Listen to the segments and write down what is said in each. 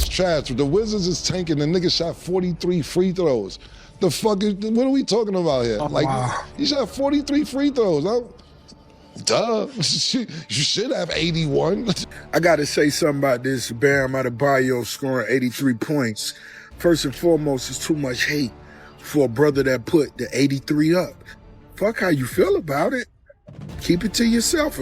is trash. The Wizards is tanking. The nigga shot 43 free throws. The fuck is, what are we talking about here? He shot 43 free throws. Duh. You should have 81. I got to say something about this Bam Adebayo scoring 83 points. First and foremost, it's too much hate for a brother that put the 83 up. Fuck how you feel about it. Keep it to yourself.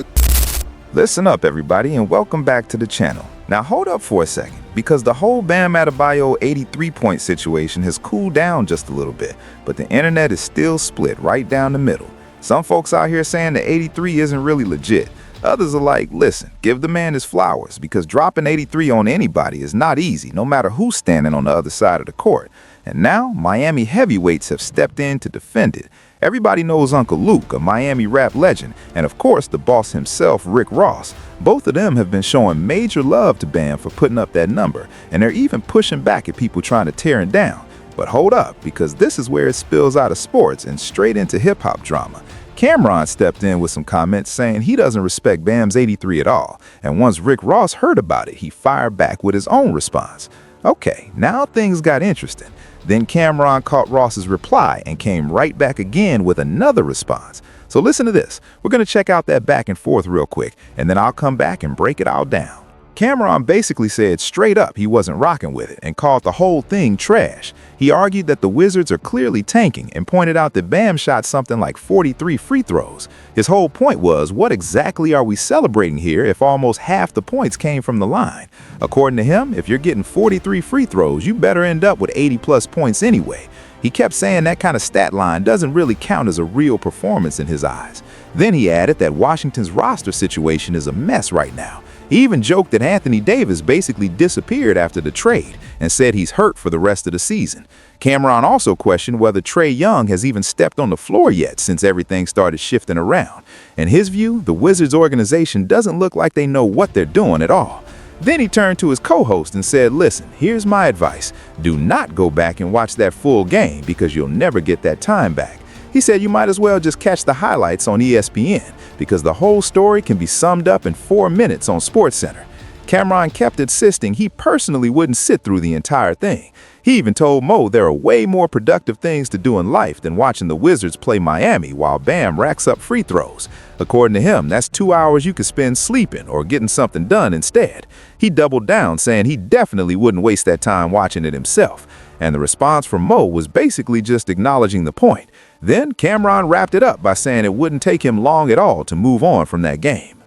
Listen up, everybody, and welcome back to the channel. Now hold up for a second, because the whole Bam Adebayo 83-point situation has cooled down just a little bit, but the internet is still split right down the middle. Some folks out here saying the 83 isn't really legit. Others are like, listen, give the man his flowers, because dropping 83 on anybody is not easy, no matter who's standing on the other side of the court. And now, Miami heavyweights have stepped in to defend it. Everybody knows Uncle Luke, a Miami rap legend, and of course the boss himself, Rick Ross. Both of them have been showing major love to Bam for putting up that number, and they're even pushing back at people trying to tear him down. But hold up, because this is where it spills out of sports and straight into hip-hop drama. Cameron stepped in with some comments saying he doesn't respect Bam's 83 at all, and once Rick Ross heard about it, he fired back with his own response. Okay, now things got interesting. Then Cameron caught Ross's reply and came right back again with another response. So listen to this. We're going to check out that back and forth real quick, and then I'll come back and break it all down. Cameron basically said straight up he wasn't rocking with it and called the whole thing trash. He argued that the Wizards are clearly tanking and pointed out that Bam shot something like 43 free throws. His whole point was, what exactly are we celebrating here if almost half the points came from the line? According to him, if you're getting 43 free throws, you better end up with 80+ points anyway. He kept saying that kind of stat line doesn't really count as a real performance in his eyes. Then he added that Washington's roster situation is a mess right now. He even joked that Anthony Davis basically disappeared after the trade and said he's hurt for the rest of the season. Cameron also questioned whether Trae Young has even stepped on the floor yet since everything started shifting around. In his view, the Wizards organization doesn't look like they know what they're doing at all. Then he turned to his co-host and said, listen, here's my advice. Do not go back and watch that full game because you'll never get that time back. He said you might as well just catch the highlights on ESPN because the whole story can be summed up in 4 minutes on SportsCenter. Cameron kept insisting he personally wouldn't sit through the entire thing. He even told Mo there are way more productive things to do in life than watching the Wizards play Miami while Bam racks up free throws. According to him, that's 2 hours you could spend sleeping or getting something done instead. He doubled down, saying he definitely wouldn't waste that time watching it himself. And the response from Mo was basically just acknowledging the point. Then Cameron wrapped it up by saying it wouldn't take him long at all to move on from that game.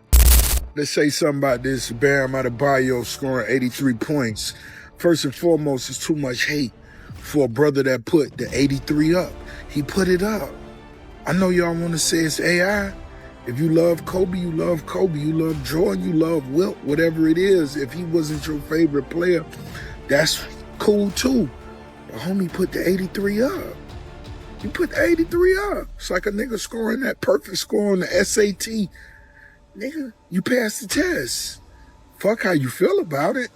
Let's say something about this Bam Adebayo scoring 83 points. First and foremost, it's too much hate for a brother that put the 83 up. He put it up. I know y'all want to say it's AI. If you love Kobe, you love Kobe. You love Jordan, you love Wilt, whatever it is. If he wasn't your favorite player, that's cool too. The homie put the 83 up. You put the 83 up. It's like a nigga scoring that perfect score on the SAT. Nigga, you passed the test. Fuck how you feel about it.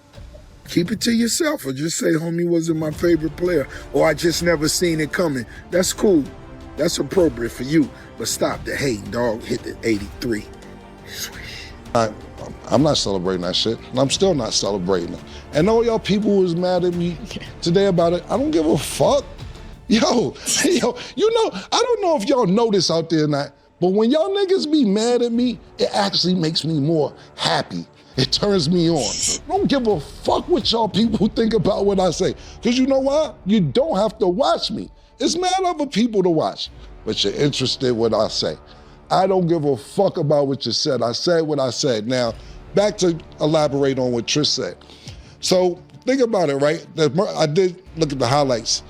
Keep it to yourself, or just say, homie wasn't my favorite player, or I just never seen it coming. That's cool. That's appropriate for you. But stop the hate, dog. Hit the 83. I'm not celebrating that shit, and I'm still not celebrating it. And all y'all people who was mad at me today about it, I don't give a fuck. Yo, you know, I don't know if y'all know this out there or not, but when y'all niggas be mad at me, it actually makes me more happy. It turns me on. I don't give a fuck what y'all people think about what I say. Because you know what? You don't have to watch me. It's mad other people to watch, but you're interested in what I say. I don't give a fuck about what you said. I said what I said. Now, back to elaborate on what Trish said. So think about it, right? I did look at the highlights.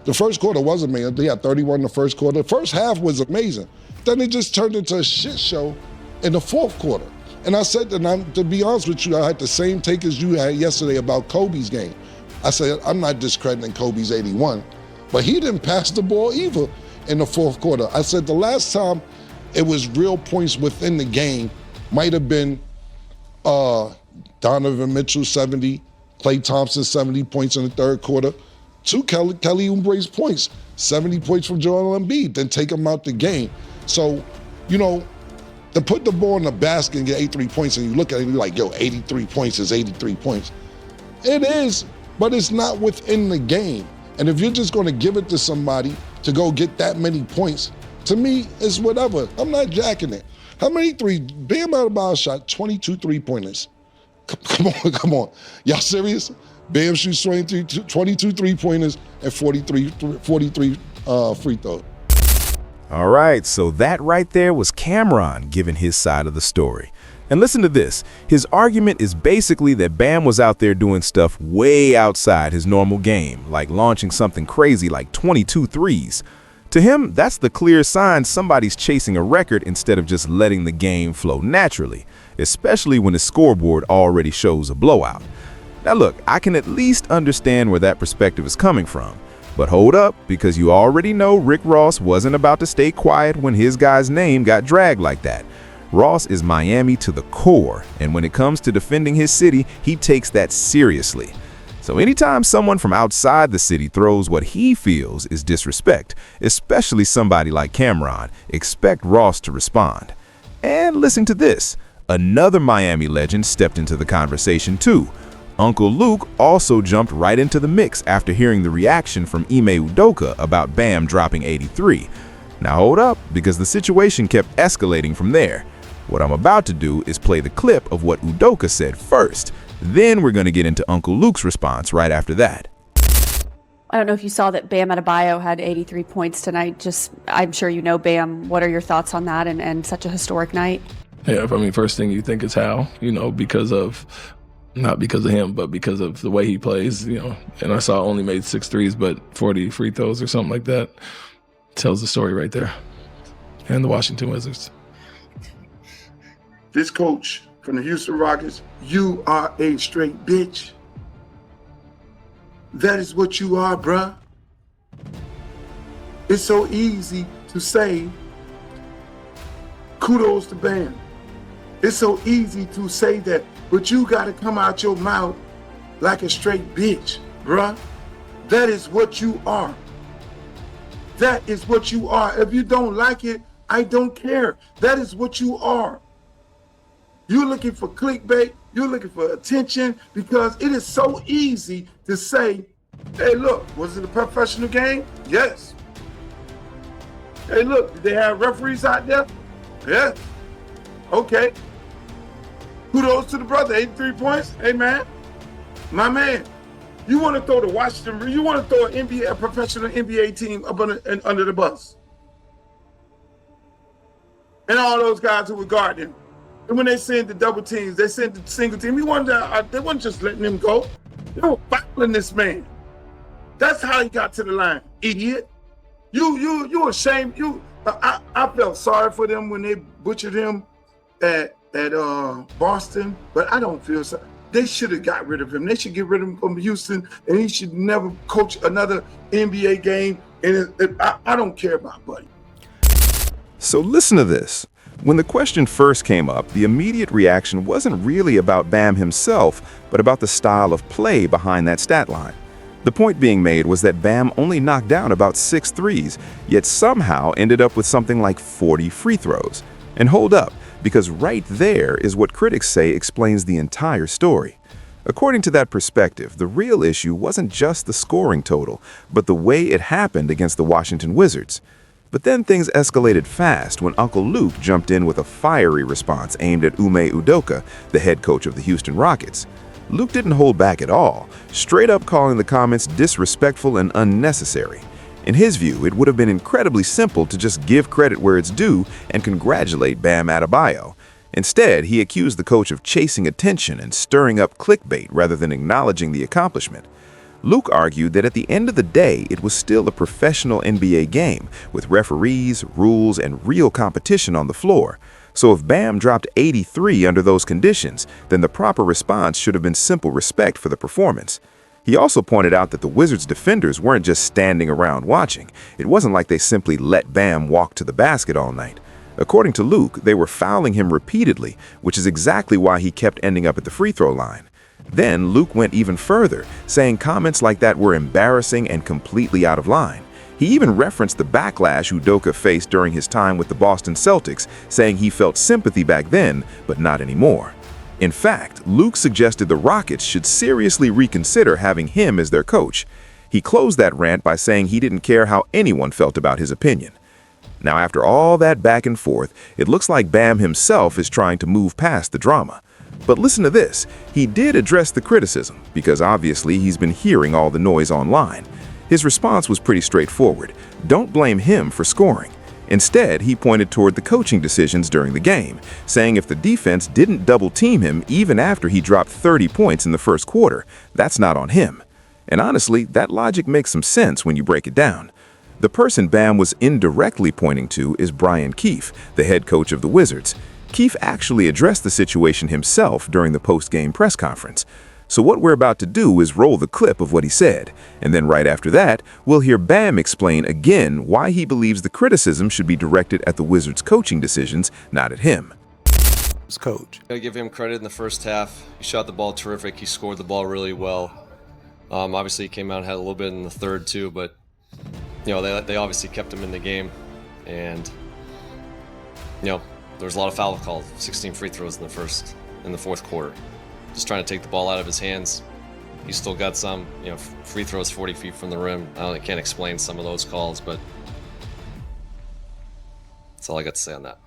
The first quarter was amazing. They had 31 in the first quarter. The first half was amazing. Then it just turned into a shit show in the fourth quarter. And I said, to be honest with you, I had the same take as you had yesterday about Kobe's game. I said, I'm not discrediting Kobe's 81, but he didn't pass the ball either in the fourth quarter. I said the last time it was real points within the game might have been Donovan Mitchell 70, Klay Thompson 70 points in the third quarter. Two Kelly Oubre's points, 70 points from Joel Embiid, then take him out the game. So, you know, to put the ball in the basket and get 83 points and you look at it and you're like, yo, 83 points is 83 points. It is, but it's not within the game. And if you're just going to give it to somebody to go get that many points, to me, it's whatever. I'm not jacking it. How many Bam Adebayo shot 22 three-pointers. Come on. Y'all serious? Bam shoots 22 three-pointers and 43 free throws. All right, so that right there was Cameron giving his side of the story. And listen to this. His argument is basically that Bam was out there doing stuff way outside his normal game, like launching something crazy like 22 threes. To him, that's the clear sign somebody's chasing a record instead of just letting the game flow naturally, especially when the scoreboard already shows a blowout. Now look, I can at least understand where that perspective is coming from. But hold up, because you already know Rick Ross wasn't about to stay quiet when his guy's name got dragged like that. Ross is Miami to the core, and when it comes to defending his city, he takes that seriously. So anytime someone from outside the city throws what he feels is disrespect, especially somebody like Cameron, expect Ross to respond. And listen to this. Another Miami legend stepped into the conversation too. Uncle Luke also jumped right into the mix after hearing the reaction from Ime Udoka about Bam dropping 83. Now hold up, because the situation kept escalating from there. What I'm about to do is play the clip of what Udoka said first. Then we're going to get into Uncle Luke's response right after that. I don't know if you saw that Bam Adebayo had 83 points tonight. I'm sure you know Bam. What are your thoughts on that and such a historic night? Yeah, I mean, first thing you think is how, because of, not because of him, but because of the way he plays, and I saw only made 6 threes, but 40 free throws or something like that. Tells the story right there. And the Washington Wizards. This coach from the Houston Rockets, you are a straight bitch. That is what you are, bruh. It's so easy to say, kudos to Bam. It's so easy to say that, but you gotta come out your mouth like a straight bitch, bruh. That is what you are. That is what you are. If you don't like it, I don't care. That is what you are. You're looking for clickbait. You're looking for attention because it is so easy to say, hey, look, was it a professional game? Yes. Hey, look, did they have referees out there? Yes. Okay. Kudos to the brother, 83 points. Hey, man, my man, you want to throw the Washington, you want to throw a professional NBA team up under the bus. And all those guys who were guarding him. And when they send the double teams, they send the single team. They weren't just letting him go. They were fouling this man. That's how he got to the line, idiot. You ashamed. I felt sorry for them when they butchered him at Boston, but I don't feel sorry. They should have got rid of him. They should get rid of him from Houston, and he should never coach another NBA game. And I don't care about Buddy. So listen to this. When the question first came up, the immediate reaction wasn't really about Bam himself, but about the style of play behind that stat line. The point being made was that Bam only knocked down about 6 threes, yet somehow ended up with something like 40 free throws. And hold up, because right there is what critics say explains the entire story. According to that perspective, the real issue wasn't just the scoring total, but the way it happened against the Washington Wizards. But then things escalated fast when Uncle Luke jumped in with a fiery response aimed at Ime Udoka, the head coach of the Houston Rockets. Luke didn't hold back at all, straight up calling the comments disrespectful and unnecessary. In his view, it would have been incredibly simple to just give credit where it's due and congratulate Bam Adebayo. Instead, he accused the coach of chasing attention and stirring up clickbait rather than acknowledging the accomplishment. Luke argued that at the end of the day, it was still a professional NBA game with referees, rules, and real competition on the floor. So if Bam dropped 83 under those conditions, then the proper response should have been simple respect for the performance. He also pointed out that the Wizards' defenders weren't just standing around watching. It wasn't like they simply let Bam walk to the basket all night. According to Luke, they were fouling him repeatedly, which is exactly why he kept ending up at the free throw line. Then Luke went even further, saying comments like that were embarrassing and completely out of line. He even referenced the backlash Udoka faced during his time with the Boston Celtics, saying he felt sympathy back then, but not anymore. In fact, Luke suggested the Rockets should seriously reconsider having him as their coach. He closed that rant by saying he didn't care how anyone felt about his opinion. Now, after all that back and forth, it looks like Bam himself is trying to move past the drama. But listen to this, he did address the criticism, because obviously he's been hearing all the noise online. His response was pretty straightforward. Don't blame him for scoring. Instead, he pointed toward the coaching decisions during the game, saying if the defense didn't double-team him even after he dropped 30 points in the first quarter, that's not on him. And honestly, that logic makes some sense when you break it down. The person Bam was indirectly pointing to is Brian Keefe, the head coach of the Wizards. Keefe actually addressed the situation himself during the post-game press conference. So what we're about to do is roll the clip of what he said, and then right after that, we'll hear Bam explain again why he believes the criticism should be directed at the Wizards' coaching decisions, not at him. Coach. Gotta give him credit in the first half. He shot the ball terrific. He scored the ball really well. Obviously, he came out and had a little bit in the third too, but you know they obviously kept him in the game, and you know there was a lot of foul calls, 16 free throws in the fourth quarter. Just trying to take the ball out of his hands. He still got some, you know, free throws 40 feet from the rim. I can't explain some of those calls, but that's all I got to say on that.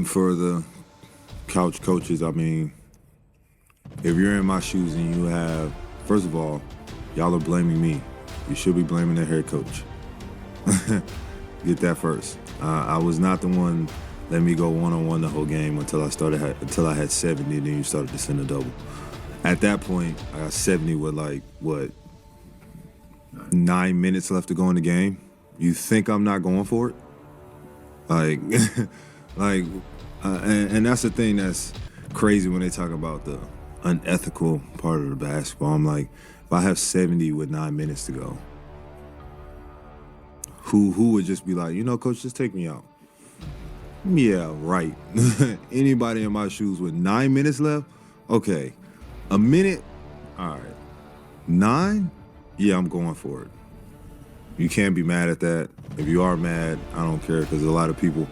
For the couch coaches, I mean, if you're in my shoes and you have, first of all, y'all are blaming me. You should be blaming the head coach. Get that first. I was not the one. Let me go one-on-one the whole game until I had 70, and then you started to send a double. At that point, I got 70 with 9 minutes left to go in the game. You think I'm not going for it? And that's the thing that's crazy when they talk about the unethical part of the basketball. I'm like, if I have 70 with 9 minutes to go, who would just be like, you know, coach, just take me out? Yeah, right. Anybody in my shoes with 9 minutes left? Okay. A minute? All right. 9? Yeah, I'm going for it. You can't be mad at that. If you are mad, I don't care, because a lot of people,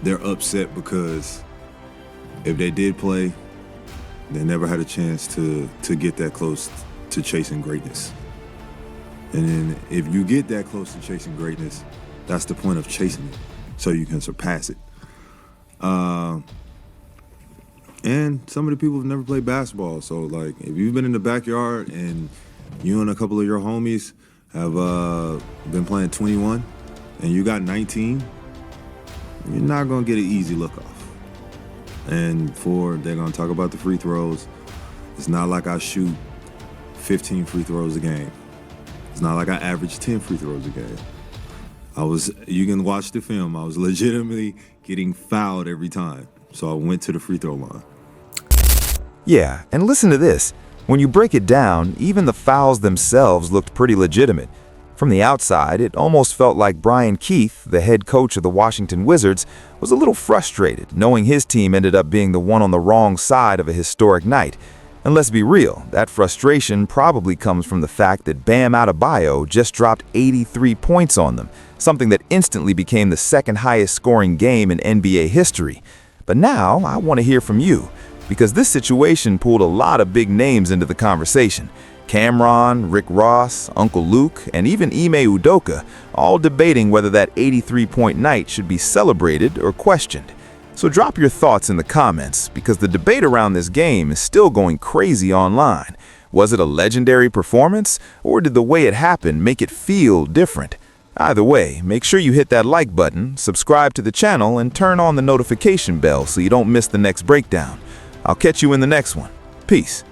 they're upset because if they did play, they never had a chance to get that close to chasing greatness. And then if you get that close to chasing greatness, that's the point of chasing it, so you can surpass it. And some of the people have never played basketball, so like if you've been in the backyard and you and a couple of your homies have been playing 21 and you got 19, you're not gonna get an easy look off. And they're gonna talk about the free throws. It's not like I shoot 15 free throws a game. It's not like I average 10 free throws a game. You can watch the film, I was legitimately getting fouled every time. So I went to the free throw line. Yeah, and listen to this. When you break it down, even the fouls themselves looked pretty legitimate. From the outside, it almost felt like Brian Keefe, the head coach of the Washington Wizards, was a little frustrated knowing his team ended up being the one on the wrong side of a historic night. And let's be real, that frustration probably comes from the fact that Bam Adebayo just dropped 83 points on them, something that instantly became the second highest scoring game in NBA history. But now I want to hear from you, because this situation pulled a lot of big names into the conversation. Cameron, Rick Ross, Uncle Luke, and even Ime Udoka, all debating whether that 83-point night should be celebrated or questioned. So drop your thoughts in the comments, because the debate around this game is still going crazy online. Was it a legendary performance, or did the way it happened make it feel different? Either way, make sure you hit that like button, subscribe to the channel, and turn on the notification bell so you don't miss the next breakdown. I'll catch you in the next one. Peace.